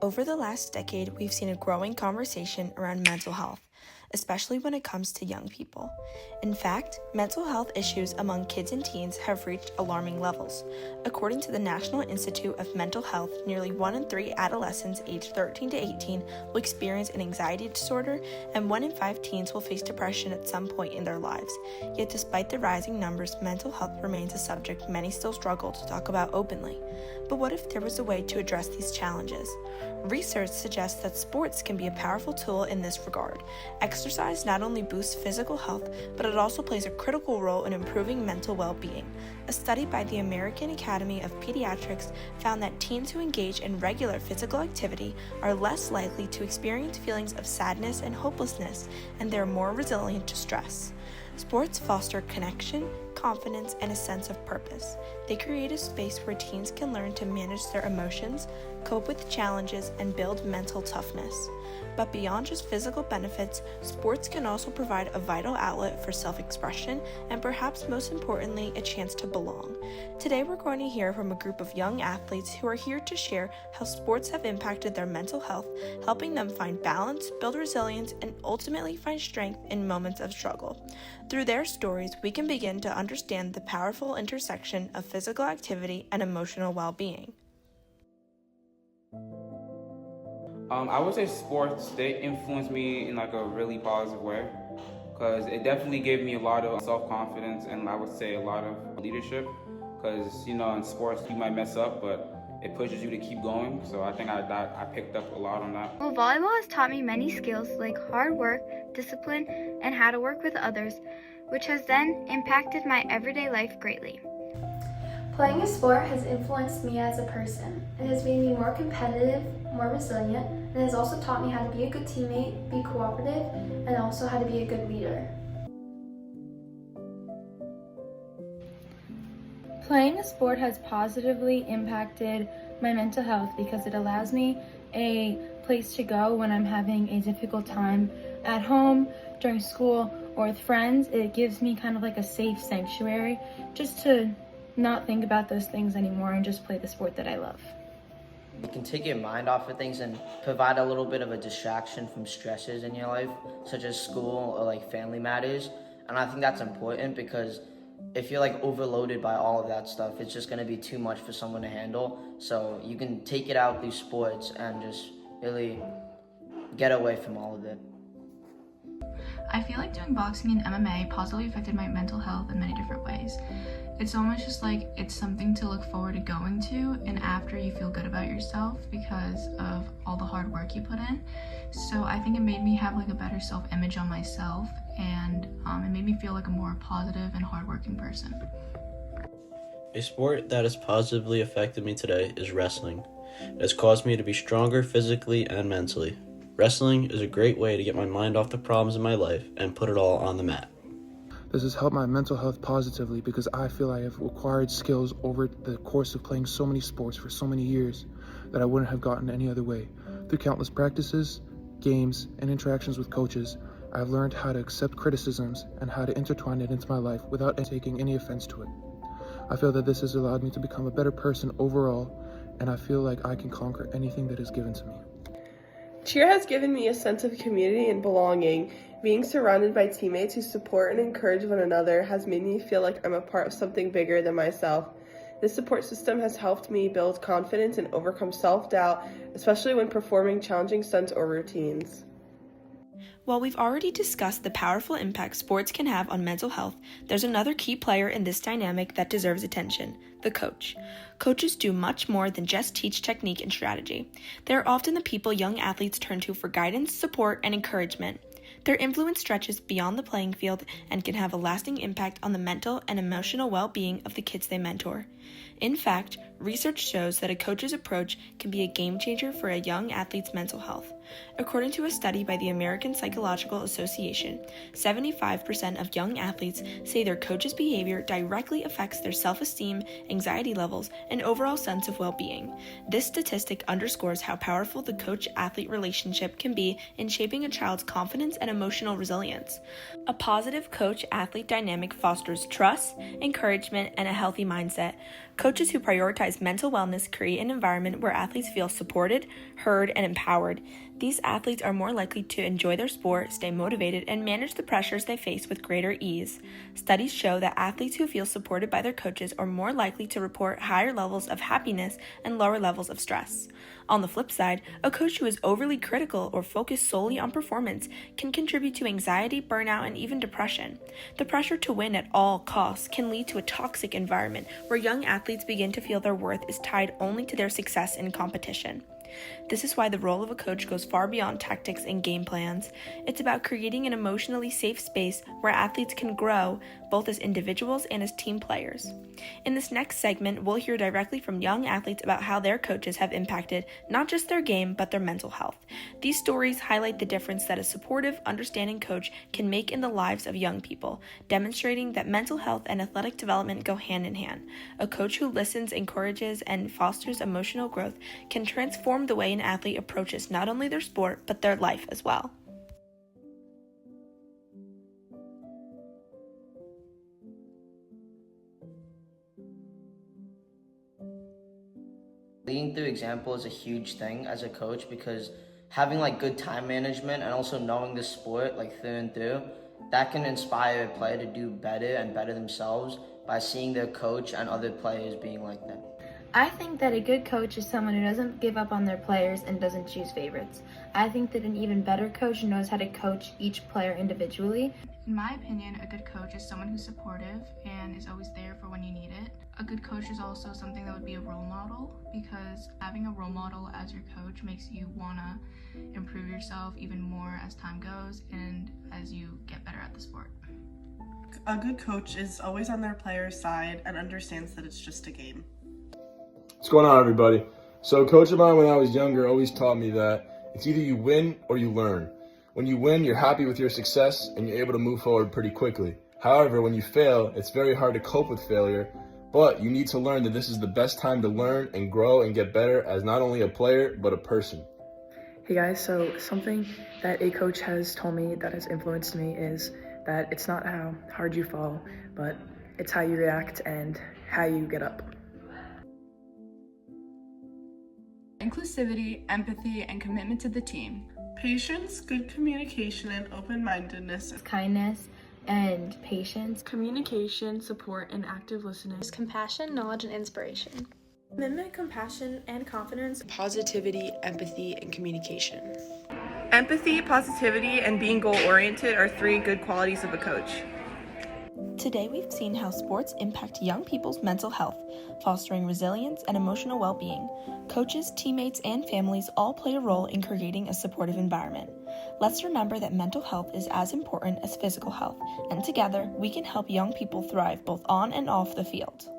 Over the last decade, we've seen a growing conversation around mental health, especially when it comes to young people. In fact, mental health issues among kids and teens have reached alarming levels. According to the National Institute of Mental Health, nearly 1 in 3 adolescents aged 13 to 18 will experience an anxiety disorder, and 1 in 5 teens will face depression at some point in their lives. Yet despite the rising numbers, mental health remains a subject many still struggle to talk about openly. But what if there was a way to address these challenges? Research suggests that sports can be a powerful tool in this regard. Exercise not only boosts physical health, but it also plays a critical role in improving mental well-being. A study by the American Academy of Pediatrics found that teens who engage in regular physical activity are less likely to experience feelings of sadness and hopelessness, and they're more resilient to stress. Sports foster connection, confidence, and a sense of purpose. They create a space where teens can learn to manage their emotions, cope with challenges, and build mental toughness. But beyond just physical benefits, sports can also provide a vital outlet for self-expression and perhaps most importantly, a chance to belong. Today we're going to hear from a group of young athletes who are here to share how sports have impacted their mental health, helping them find balance, build resilience, and ultimately find strength in moments of struggle. Through their stories, we can begin to understand the powerful intersection of physical activity and emotional well-being. I would say sports, they influenced me in like a really positive way because it definitely gave me a lot of self-confidence and I would say a lot of leadership because, in sports you might mess up, but it pushes you to keep going. So I think I picked up a lot on that. Well, volleyball has taught me many skills like hard work, discipline, and how to work with others, which has then impacted my everyday life greatly. Playing a sport has influenced me as a person. It has made me more competitive, more resilient, and has also taught me how to be a good teammate, be cooperative, and also how to be a good leader. Playing a sport has positively impacted my mental health because it allows me a place to go when I'm having a difficult time at home, during school, or with friends. It gives me kind of like a safe sanctuary just to not think about those things anymore and just play the sport that I love. You can take your mind off of things and provide a little bit of a distraction from stresses in your life, such as school or like family matters. And I think that's important because if you're like overloaded by all of that stuff, it's just gonna be too much for someone to handle. So you can take it out through sports and just really get away from all of it. I feel like doing boxing and MMA positively affected my mental health in many different ways. It's almost just like it's something to look forward to going to, and after you feel good about yourself because of all the hard work you put in. So I think it made me have like a better self-image on myself, and it made me feel like a more positive and hardworking person. A sport that has positively affected me today is wrestling. It has caused me to be stronger physically and mentally. Wrestling is a great way to get my mind off the problems in my life and put it all on the mat. This has helped my mental health positively because I feel I have acquired skills over the course of playing so many sports for so many years that I wouldn't have gotten any other way. Through countless practices, games, and interactions with coaches, I've learned how to accept criticisms and how to intertwine it into my life without taking any offense to it. I feel that this has allowed me to become a better person overall, and I feel like I can conquer anything that is given to me. Cheer has given me a sense of community and belonging. Being surrounded by teammates who support and encourage one another has made me feel like I'm a part of something bigger than myself. This support system has helped me build confidence and overcome self-doubt, especially when performing challenging stunts or routines. While we've already discussed the powerful impact sports can have on mental health, there's another key player in this dynamic that deserves attention: the coach. Coaches do much more than just teach technique and strategy. They're often the people young athletes turn to for guidance, support, and encouragement. Their influence stretches beyond the playing field and can have a lasting impact on the mental and emotional well-being of the kids they mentor. In fact, research shows that a coach's approach can be a game changer for a young athlete's mental health. According to a study by the American Psychological Association, 75% of young athletes say their coach's behavior directly affects their self-esteem, anxiety levels, and overall sense of well-being. This statistic underscores how powerful the coach-athlete relationship can be in shaping a child's confidence and emotional resilience. A positive coach-athlete dynamic fosters trust, encouragement, and a healthy mindset. Coaches who prioritize mental wellness create an environment where athletes feel supported, heard, and empowered. These athletes are more likely to enjoy their sport, stay motivated, and manage the pressures they face with greater ease. Studies show that athletes who feel supported by their coaches are more likely to report higher levels of happiness and lower levels of stress. On the flip side, a coach who is overly critical or focused solely on performance can contribute to anxiety, burnout, and even depression. The pressure to win at all costs can lead to a toxic environment where young athletes begin to feel their worth is tied only to their success in competition. This is why the role of a coach goes far beyond tactics and game plans. It's about creating an emotionally safe space where athletes can grow, both as individuals and as team players. In this next segment, we'll hear directly from young athletes about how their coaches have impacted not just their game, but their mental health. These stories highlight the difference that a supportive, understanding coach can make in the lives of young people, demonstrating that mental health and athletic development go hand in hand. A coach who listens, encourages, and fosters emotional growth can transform the way an athlete approaches not only their sport, but their life as well. Leading through example is a huge thing as a coach, because having like good time management and also knowing the sport like through and through, that can inspire a player to do better and better themselves by seeing their coach and other players being like that. I think that a good coach is someone who doesn't give up on their players and doesn't choose favorites. I think that an even better coach knows how to coach each player individually. In my opinion, a good coach is someone who's supportive and is always there for when you need it. A good coach is also something that would be a role model, because having a role model as your coach makes you want to improve yourself even more as time goes and as you get better at the sport. A good coach is always on their player's side and understands that it's just a game. What's going on, everybody? So a coach of mine when I was younger always taught me that it's either you win or you learn. When you win, you're happy with your success and you're able to move forward pretty quickly. However, when you fail, it's very hard to cope with failure, but you need to learn that this is the best time to learn and grow and get better as not only a player, but a person. Hey guys, so something that a coach has told me that has influenced me is that it's not how hard you fall, but it's how you react and how you get up. Inclusivity, empathy, and commitment to the team. Patience, good communication, and open-mindedness. Kindness and patience. Communication, support, and active listening. Compassion, knowledge, and inspiration. Commitment, compassion, and confidence. Positivity, empathy, and communication. Empathy, positivity, and being goal-oriented are 3 good qualities of a coach. Today we've seen how sports impact young people's mental health, fostering resilience and emotional well-being. Coaches, teammates, and families all play a role in creating a supportive environment. Let's remember that mental health is as important as physical health, and together we can help young people thrive both on and off the field.